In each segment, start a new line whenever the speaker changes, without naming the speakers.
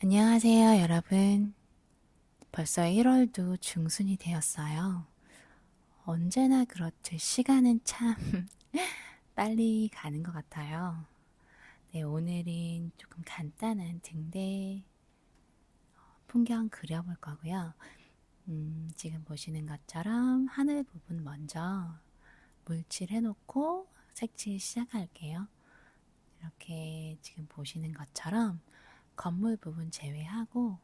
안녕하세요, 여러분. 벌써 1월도 중순이 되었어요. 언제나 그렇듯 시간은 참 빨리 가는 것 같아요. 네, 오늘은 조금 간단한 등대 풍경 그려볼 거고요. 지금 보시는 것처럼 하늘 부분 먼저 물칠 해놓고 색칠 시작할게요. 이렇게 지금 보시는 것처럼 건물 부분 제외하고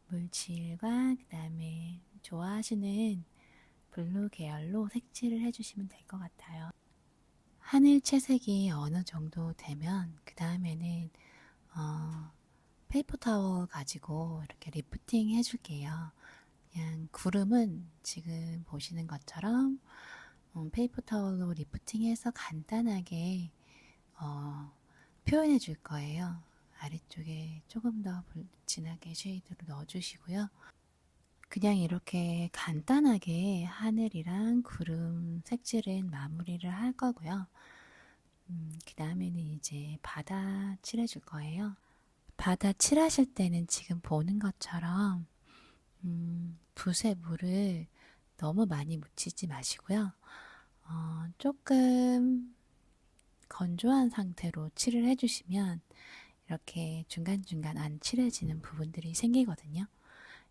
물칠과 그 다음에 좋아하시는 블루 계열로 색칠을 해주시면 될 것 같아요. 하늘 채색이 어느 정도 되면 그 다음에는 페이퍼 타월 가지고 이렇게 리프팅 해줄게요. 그냥 구름은 지금 보시는 것처럼 페이퍼 타월로 리프팅해서 간단하게 표현해 줄 거예요. 아래쪽에 조금 더 진하게 쉐이드로 넣어주시고요. 그냥 이렇게 간단하게 하늘이랑 구름 색칠은 마무리를 할 거고요. 그 다음에는 이제 바다 칠해줄 거예요. 바다 칠하실 때는 지금 보는 것처럼 붓에 물을 너무 많이 묻히지 마시고요. 조금 건조한 상태로 칠을 해주시면 이렇게 중간중간 안 칠해지는 부분들이 생기거든요.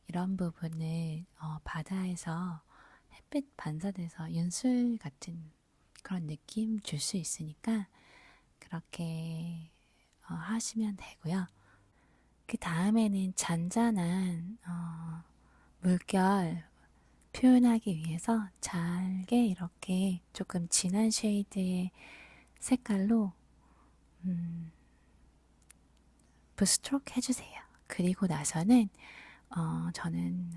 이런 부분을 바다에서 햇빛 반사돼서 윤술 같은 그런 느낌 줄 수 있으니까 그렇게 하시면 되고요. 그 다음에는 잔잔한 물결 표현하기 위해서 잘게 이렇게 조금 진한 쉐이드의 색깔로 붓스트로크 해주세요. 그리고 나서는 저는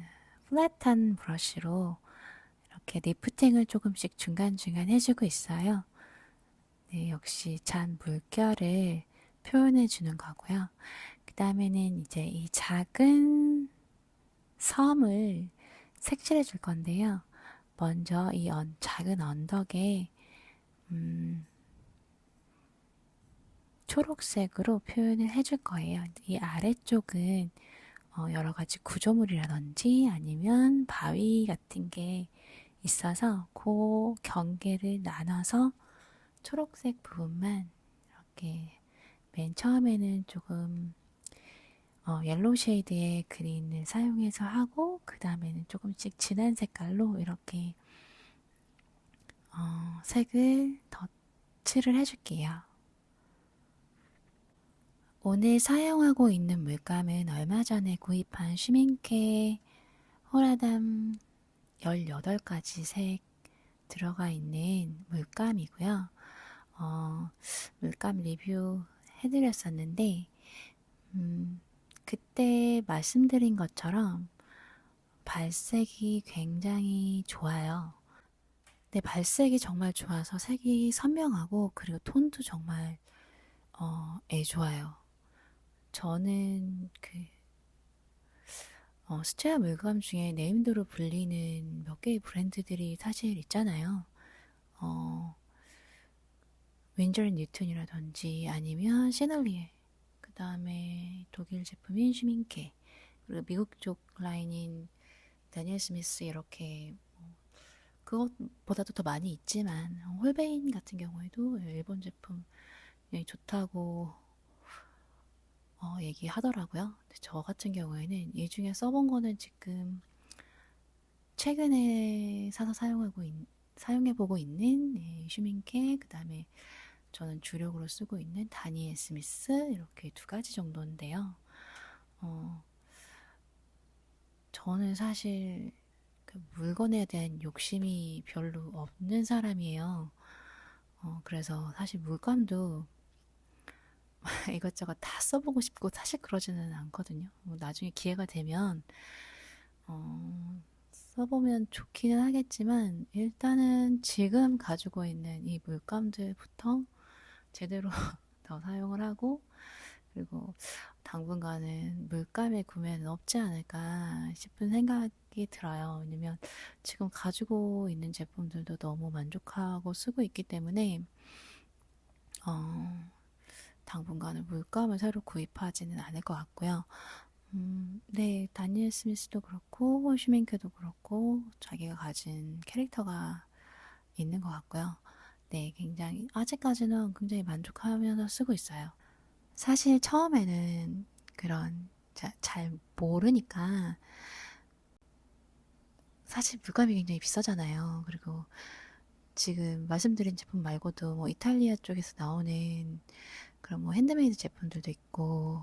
플랫한 브러쉬로 이렇게 리프팅을 조금씩 중간중간 해주고 있어요. 네, 역시 잔 물결을 표현해 주는 거고요. 그 다음에는 이제 이 작은 섬을 색칠해 줄 건데요. 먼저 이 작은 언덕에 초록색으로 표현을 해줄 거예요. 이 아래쪽은 여러 가지 구조물이라든지 아니면 바위 같은 게 있어서 그 경계를 나눠서 초록색 부분만 이렇게 맨 처음에는 조금 옐로우 쉐이드의 그린을 사용해서 하고 그 다음에는 조금씩 진한 색깔로 이렇게 색을 덧칠을 해줄게요. 오늘 사용하고 있는 물감은 얼마 전에 구입한 슈밍케 호라담 18가지 색 들어가 있는 물감이고요. 물감 리뷰 해드렸었는데 그때 말씀드린 것처럼 발색이 굉장히 좋아요. 네, 발색이 정말 좋아서 색이 선명하고 그리고 톤도 정말 좋아요. 저는 스테아 물감 중에 네임드로 불리는 몇 개의 브랜드들이 사실 있잖아요. 어, 윈저 뉴튼이라든지 아니면 시널리에, 그 다음에 독일 제품인 슈밍케, 그리고 미국 쪽 라인인 다니엘 스미스 이렇게 그것보다도 더 많이 있지만 홀베인 같은 경우에도 일본 제품 좋다고 얘기하더라고요. 저 같은 경우에는 이 중에 써본 거는 지금 최근에 사서 사용해보고 있는 슈밍케, 그 다음에 저는 주력으로 쓰고 있는 다니엘 스미스 이렇게 두 가지 정도인데요. 어, 저는 사실 그 물건에 대한 욕심이 별로 없는 사람이에요. 그래서 사실 물감도 이것저것 다 써보고 싶고 사실 그러지는 않거든요. 뭐 나중에 기회가 되면 써보면 좋기는 하겠지만 일단은 지금 가지고 있는 이 물감들부터 제대로 더 사용을 하고 그리고 당분간은 물감의 구매는 없지 않을까 싶은 생각이 들어요. 왜냐면 지금 가지고 있는 제품들도 너무 만족하고 쓰고 있기 때문에 당분간은 물감을 새로 구입하지는 않을 것 같고요. 네, 다니엘 스미스도 그렇고, 슈밍크도 그렇고, 자기가 가진 캐릭터가 있는 것 같고요. 네, 굉장히, 아직까지는 굉장히 만족하면서 쓰고 있어요. 사실 처음에는 그런, 잘 모르니까, 사실 물감이 굉장히 비싸잖아요. 그리고 지금 말씀드린 제품 말고도 뭐 이탈리아 쪽에서 나오는 그런 뭐 핸드메이드 제품들도 있고,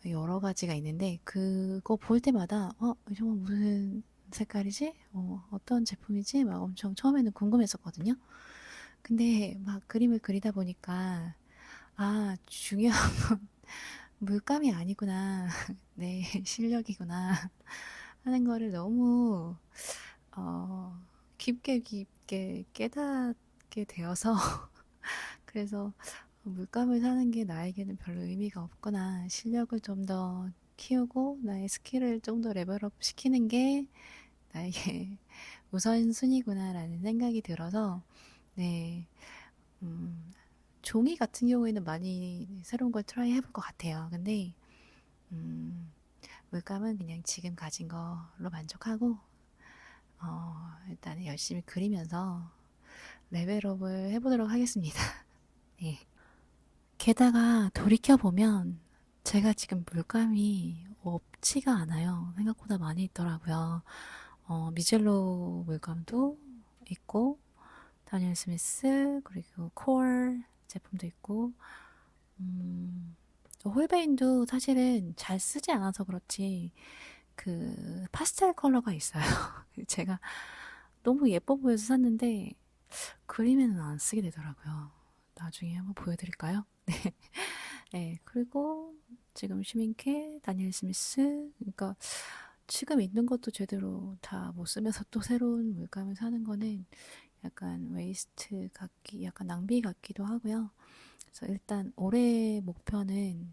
여러 가지가 있는데 그거 볼 때마다 정말 무슨 색깔이지? 어떤 제품이지? 막 엄청 처음에는 궁금했었거든요. 근데 막 그림을 그리다 보니까 중요한 건 물감이 아니구나. 내 실력이구나 하는 거를 너무 어, 깊게 깊게 깨닫게 되어서 그래서 물감을 사는 게 나에게는 별로 의미가 없구나. 실력을 좀 더 키우고 나의 스킬을 좀 더 레벨업 시키는 게 나에게 우선순위구나라는 생각이 들어서 네, 음, 종이 같은 경우에는 많이 새로운 걸 트라이 해볼 것 같아요. 근데 음, 물감은 그냥 지금 가진 걸로 만족하고 일단 열심히 그리면서 레벨업을 해보도록 하겠습니다. 네. 게다가 돌이켜보면 제가 지금 물감이 없지가 않아요. 생각보다 많이 있더라고요. 미젤로 물감도 있고, 다니엘 스미스, 그리고 콜 제품도 있고, 홀베인도 사실은 잘 쓰지 않아서 그렇지, 그, 파스텔 컬러가 있어요. 제가 너무 예뻐 보여서 샀는데, 그림에는 안 쓰게 되더라고요. 나중에 한번 보여드릴까요? 네, 그리고 지금 슈밍케, 다니엘 스미스, 그러니까 지금 있는 것도 제대로 다 못 쓰면서 또 새로운 물감을 사는 거는 약간 웨이스트 같기, 약간 낭비 같기도 하고요. 그래서 일단 올해 목표는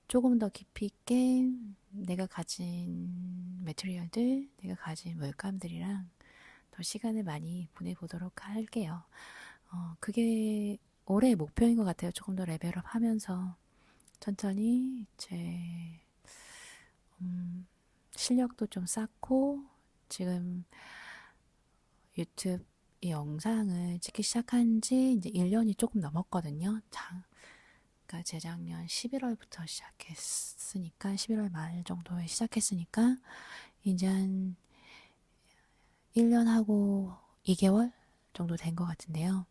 조금 더 깊이 있게 내가 가진 매트리얼들, 내가 가진 물감들이랑 더 시간을 많이 보내보도록 할게요. 그게 올해의 목표인 것 같아요. 조금 더 레벨업 하면서 천천히 제 실력도 좀 쌓고 지금 유튜브 이 영상을 찍기 시작한 지 이제 1년이 조금 넘었거든요. 그러니까 재작년 11월부터 시작했으니까 11월 말 정도에 시작했으니까 이제 한 1년하고 2개월 정도 된 것 같은데요.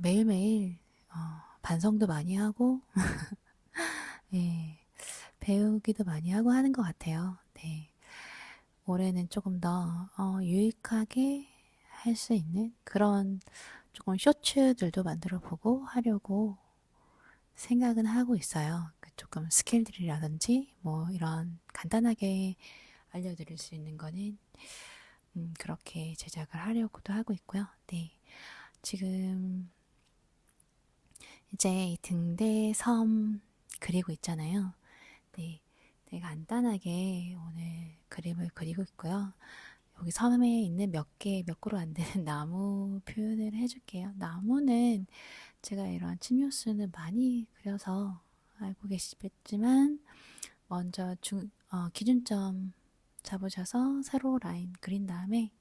매일매일 반성도 많이 하고 예, 배우기도 많이 하고 하는 것 같아요. 네. 올해는 조금 더 유익하게 할 수 있는 그런 조금 쇼츠들도 만들어 보고 하려고 생각은 하고 있어요. 조금 스킬들이라든지 뭐 이런 간단하게 알려드릴 수 있는 거는 그렇게 제작을 하려고도 하고 있고요. 네. 지금 이제 이 등대 섬 그리고 있잖아요. 네. 되게 간단하게 오늘 그림을 그리고 있고요. 여기 섬에 있는 몇 그루 안 되는 나무 표현을 해줄게요. 나무는 제가 이런 침묘수는 많이 그려서 알고 계시겠지만 먼저 기준점 잡으셔서 세로 라인 그린 다음에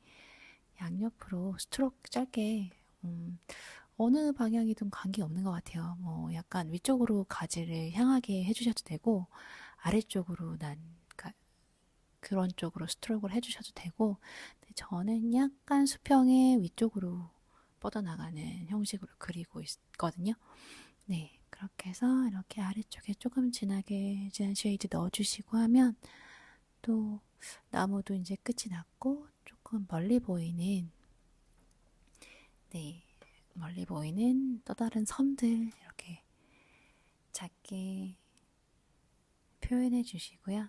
양옆으로 스트로크 짧게 어느 방향이든 관계없는 것 같아요. 뭐 약간 위쪽으로 가지를 향하게 해주셔도 되고 아래쪽으로 그런 쪽으로 스트로크를 해주셔도 되고 근데 저는 약간 수평의 위쪽으로 뻗어나가는 형식으로 그리고 있거든요. 네, 그렇게 해서 이렇게 아래쪽에 조금 진한 쉐이드 넣어주시고 하면 또 나무도 이제 끝이 났고 조금 네, 멀리 보이는 또 다른 섬들 이렇게 작게 표현해 주시고요.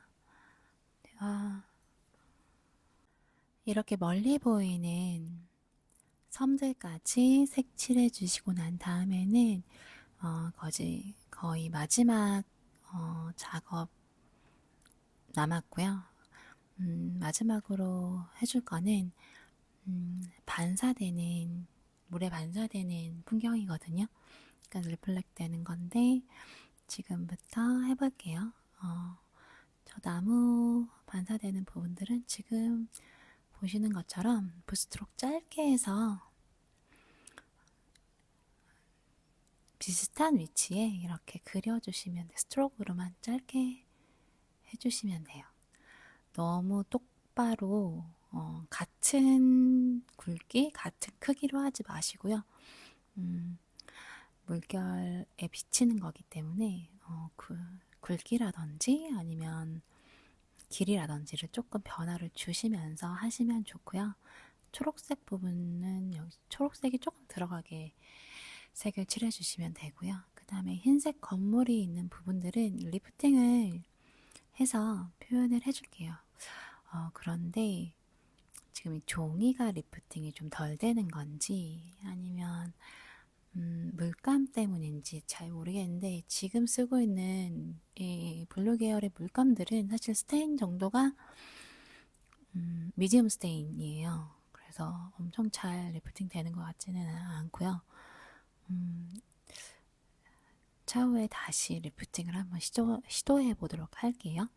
이렇게 멀리 보이는 섬들까지 색칠해 주시고 난 다음에는 거의 마지막 작업 남았고요. 마지막으로 해줄 거는 반사되는 물에 반사되는 풍경이거든요. 그러니까 리플렉 되는 건데 지금부터 해볼게요. 저 나무 반사되는 부분들은 지금 보시는 것처럼 붓스트로크 짧게 해서 비슷한 위치에 이렇게 그려주시면 돼요. 스트로크로만 짧게 해주시면 돼요. 너무 똑바로 같은 굵기, 같은 크기로 하지 마시고요. 물결에 비치는 거기 때문에 굵기라든지 아니면 길이라든지를 조금 변화를 주시면서 하시면 좋고요. 초록색 부분은 여기 초록색이 조금 들어가게 색을 칠해주시면 되고요. 그 다음에 흰색 건물이 있는 부분들은 리프팅을 해서 표현을 해줄게요. 그런데 지금 이 종이가 리프팅이 좀 덜 되는 건지 아니면 물감 때문인지 잘 모르겠는데 지금 쓰고 있는 이 블루 계열의 물감들은 사실 스테인 정도가 미디움 스테인이에요. 그래서 엄청 잘 리프팅 되는 것 같지는 않고요. 차후에 다시 리프팅을 한번 시도해 보도록 할게요.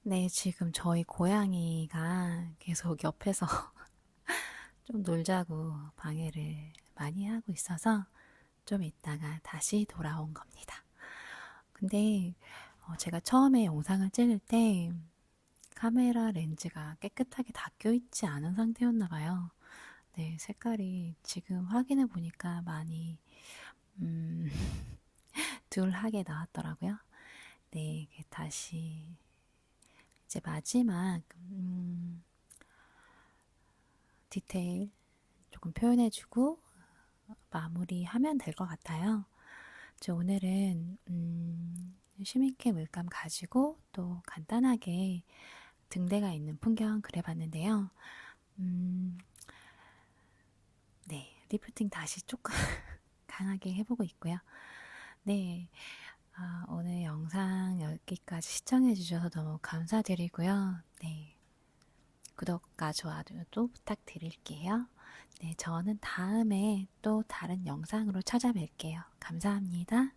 네, 지금 저희 고양이가 계속 옆에서 좀 놀자고 방해를 많이 하고 있어서 좀 이따가 다시 돌아온 겁니다. 근데 제가 처음에 영상을 찍을 때 카메라 렌즈가 깨끗하게 닦여 있지 않은 상태였나 봐요. 네, 색깔이 지금 확인해 보니까 많이 음, 덜하게 나왔더라고요. 네, 다시 이제 마지막 디테일 조금 표현해주고 마무리하면 될 것 같아요. 저 오늘은 쉬미케 물감 가지고 또 간단하게 등대가 있는 풍경 그려봤는데요. 네, 리프팅 다시 조금 강하게 해보고 있고요. 네, 오늘 영상 여기까지 시청해주셔서 너무 감사드리고요. 네, 구독과 좋아요도 부탁드릴게요. 네, 저는 다음에 또 다른 영상으로 찾아뵐게요. 감사합니다.